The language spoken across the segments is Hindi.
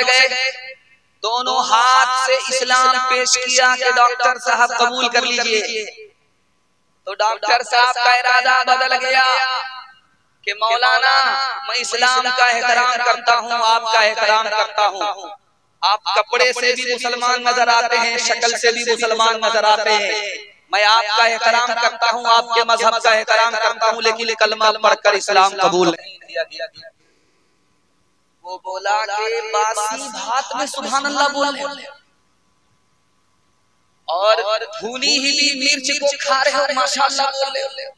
से गए, दोनों हाथ से इस्लाम पेश किया कि डॉक्टर साहब कबूल कर लीजिए। तो डॉक्टर साहब का इरादा बदल गया कि मौलाना मैं इस्लाम का एहतराम करता हूँ, आपका एहतराम करता हूँ। आप कपड़े से भी मुसलमान नजर आते हैं, शक्ल से भी मुसलमान नजर आते हैं। मैं आपका एहतराम करता हूँ, आपके मजहब का एहतराम करता हूँ, लेकिन कलमा पढ़कर इस्लाम कबूल नहीं किया गया। वो बोला कि बासी भात में सुभान अल्लाह बोल रहे और भुनी हुई मिर्च को खा रहे हो माशाअल्लाह बोल रहे हो।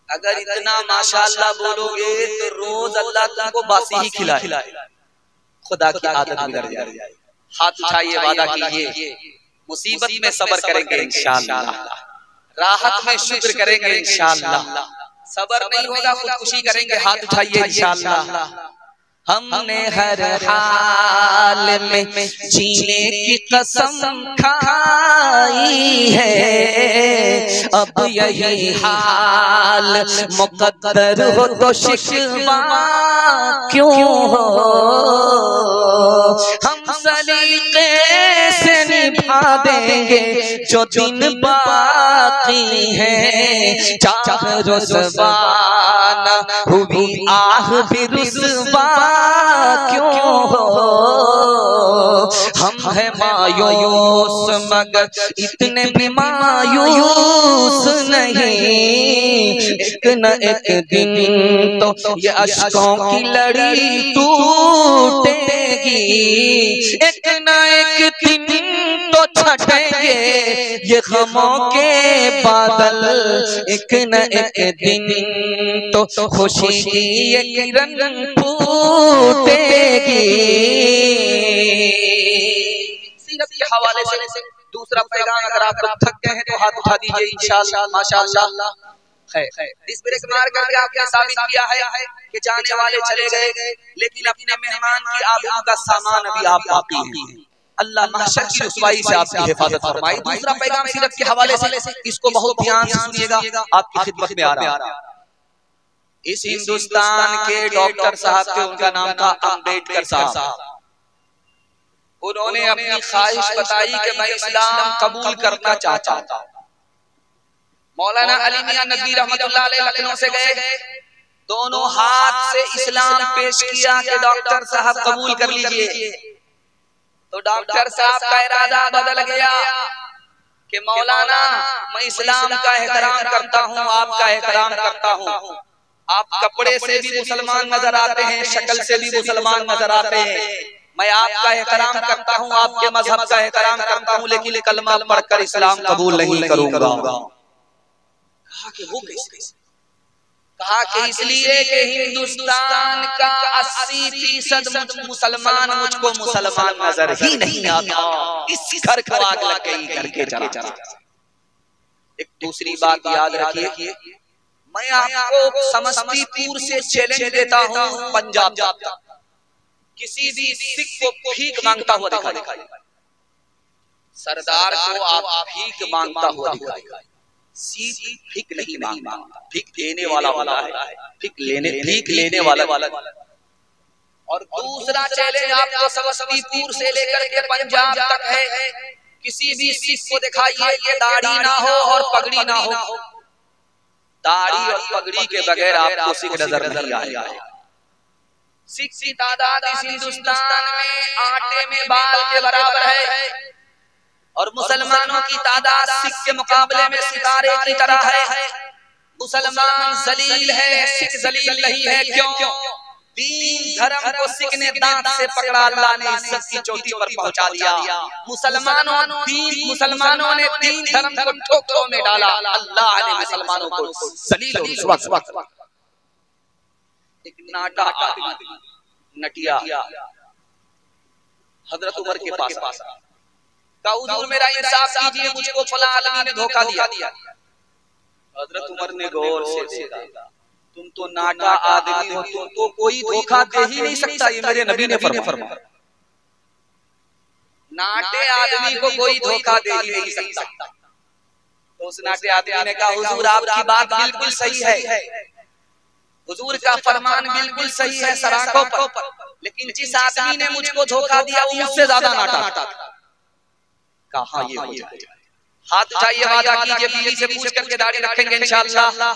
अगर इतना माशाअल्लाह बोलोगे तो रोज अल्लाह तुमको बासी ही खिलाए। खुदा की आदत बिगड़ जाए। हाथ उठाइए, वादा कीजिए, मुसीबत में सब्र करेंगे इंशाअल्लाह, राहत में शुक्र करेंगे इंशाअल्लाह। सब्र नहीं होगा खुदकुशी करेंगे। हाथ उठाइए इंशाअल्लाह। हमने हर हाल में जीने की कसम खाई है, अब यही हाल मुकद्दर हो तो शिकवा क्यों हो। हम सलीके से निभा देंगे जो दिन बाकी है, चाह रुसवा न हुई आह भी रुसवा क्यों हो। हम है मायूस मगर इतने भी मायूस नहीं, एक न एक दिन तो ये अश्कों की लड़ी टूटेगी, एक न एक दिन तो छटेंगे ये गमों के बादल, एक न एक दिन तो खुशी की ये किरण फूटेगी। सीरत के हवाले से दूसरा पैगाम, अगर आप लोग थक गए हैं तो हाथ उठा दीजिए इंशाअल्लाह माशाअल्लाह। इस ब्रेक मार करके आपने साबित किया है कि जाने वाले चले गए, लेकिन अपने मेहमान की आबरू का सामान अभी आप बाकी हैं। अल्लाह महशर की रुसवाई से आपकी हिफाजत फरमाए। दूसरा पैगाम सीरत के हवाले से, इसको बहुत ध्यान से सुनिएगा, आपकी खिदमत में आ रहा है। इस हिंदुस्तान के डॉक्टर साहब थे, उनका नाम था अम्बेडकर साहब। उन्होंने अपनी ख्वाहिश बताई कि मैं इस्लाम कबूल करना चाहता हूं। मौलाना अली मियां नदवी रहमतुल्लाह अलैह लखनऊ से गए, दोनों हाथ से इस्लाम पेश किया कि डॉक्टर साहब कबूल कर लीजिए। तो डॉक्टर साहब का इरादा बदल गया कि मौलाना मैं इस्लाम का एहतराम करता हूँ, आपका एहतराम करता हूँ। आप कपड़े से भी मुसलमान नजर आते हैं, शक्ल से भी मुसलमान नजर आते हैं। मैं आपका एहतराम करता हूँ, आपके मजहब का एहतराम करता हूँ, लेकिन कलमा पढ़कर इस्लाम कबूल नहीं करूंगा। कहा कि वो कैसे? कहा कि इसलिए कि हिंदुस्तान का 80% मुसलमान मुझको मुसलमान नजर ही नहीं आता। इस घर को आग लग गई, घर के चला। एक दूसरी बात याद रखिए, मैं आपको समस्तीपुर से चैलेंज देता हूँ पंजाब तक, किसी भी सिख को भीख मांगता हुआ दिखाई, सरदार को आप भीख मांगता हुआ दिखाई। सिख भीख नहीं मांगता, भीख देने वाला होता है, भीख लेने वाला। और दूसरा चैलेंज आपको समस्तीपुर से लेकर के पंजाब तक है, किसी भी सिख को दिखाइए ये दाढ़ी ना हो और पगड़ी ना हो। दाढ़ी और पगड़ी के बगैर आपको सिख नजर नहीं आएगा। सिख की तादाद इस हिंदुस्तान में आटे में बाल के बराबर है, और मुसलमानों की तादाद सिख के मुकाबले में सितारे की तरह है। मुसलमान जलील है, सिख जलील नहीं है। क्यों? दीन धर्म को सिख ने दांत से पकड़ा, अल्लाह ने इज्जत की चोटी पर पहुंचा दिया। मुसलमानों ने दीन धर्म को ठोकरों में डाला, अल्लाह ने मुसलमानों को जलील और रुसवा। एक नाटा नटिया हजरत उमर के पास का, हुजूर मेरा इंसाफ कीजिए, मुझको फलां आदमी ने धोखा दिया। हजरत उमर ने गौर से देखा, तुम तो नाटा आदमी हो, तुमको कोई धोखा दे ही नहीं सकता, ये मेरे नबी ने फरमाया। नाटे आदमी को कोई धोखा दे ही नहीं सकता। तो उस नाटे आदमी ने कहा, हुजूर आपकी बात बिल्कुल सही है, हुजूर का फरमान बिल्कुल सही है, सराखों पर लेकिन जिस आदमी ने मुझको धोखा दिया वो मुझसे ज्यादा नाटा था। कहा ये हो जाए? हाथ उठाइए, वादा कीजिए बीवी से पूछ करके दाढ़ी रखेंगे इंशाअल्लाह।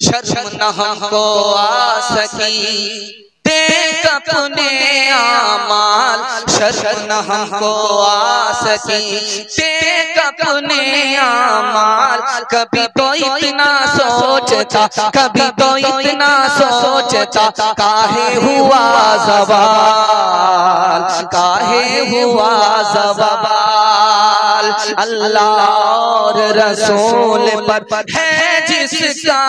शर्म न हमको आ सकी देख अपने आमाल, शर्म न हमको आ सकी देख अपने आमाल। कभी तो इतना सोचता, कभी तो इतना सोचता, काहे हुआ ज़वाल, काहे हुआ ज़वाल। अल्लाह और रसूल पर है जिसका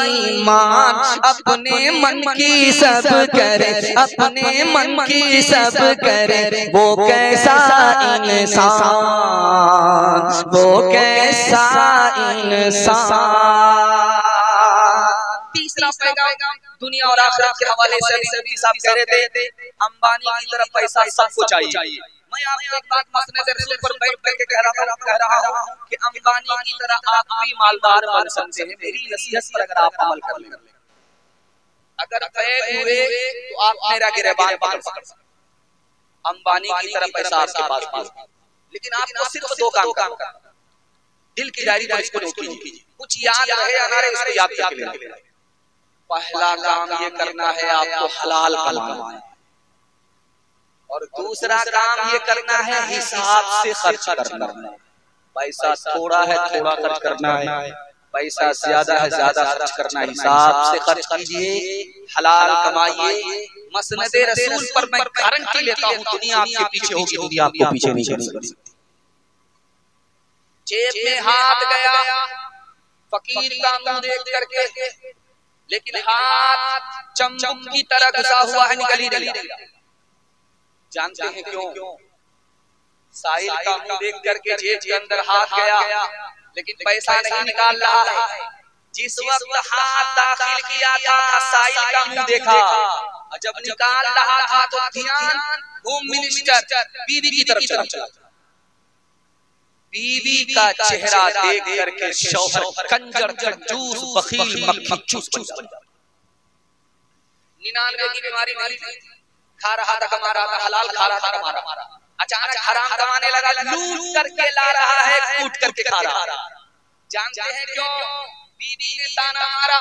ईमान, अपने मन की सब करे, अपने मन की सब करे, वो कैसा इंसान, वो कैसा इंसान। तीसरा पैगाम दुनिया और आखिरत के हवाले से साहब कह रहे थे, अंबानी की तरफ पैसा सबको चाहिए। मैं आपको एक बात मसनद रसूल पर बैठ करके कह रहा हूँ कि अंबानी की तरह आप भी मालदार बन सकते हैं। मेरी नसीहत पर अगर आप अमल कर लें, अगर फैल हुए तो आप मेरा गिरबान पकड़ सकते। अंबानी की तरह पैसा आपके पास, लेकिन आपको सिर्फ दो काम करना। दिल की डायरी पर इसको नोट कीजिए, कुछ याद रहे या ना रहे इसको याद करके लेना। पहला काम ये करना है आपको हलाल कमाना है, और दूसरा काम ये करना है हिसाब से खर्च करना है। पैसा थोड़ा है थोड़ा खर्च करना है, पैसा ज्यादा है ज्यादा खर्च करना है। हिसाब से खर्च कीजिए, हलाल कमाइए। मसनद रसूल पर मैं गारंटी लेता हूँ दुनिया आपके पीछे होगी, दुनिया आपको पीछे नहीं कर सकती। जेब में हाथ गया फकीर का मुंह देख करके, लेकिन हाथ चमचम की तरह घुसा हुआ है, निकल ही नहीं रहा। जानते हैं क्यों? साहिल का मुंह देख करके जेब के अंदर हाथ गया, लेकिन पैसा नहीं निकाल रहा है। जिस वक्त हाथ दाखिल किया था साहिल का मुंह देखा, और जब निकाल रहा था तो ध्यान होम मिनिस्टर बीवी की तरफ चला। बीवी का चेहरा देख करके शौहर कंजर कंजूस बखील मक्खी चूस चूस 99 की बीमारी नहीं, खा रहा था कमा रहा था, हलाल खा रहा था कमा रहा था। अचानक हराम कमाने लगा, लूट करके ला रहा है, कूट करके खा रहा। जानते हैं क्यों? बीवी ने ताना मारा,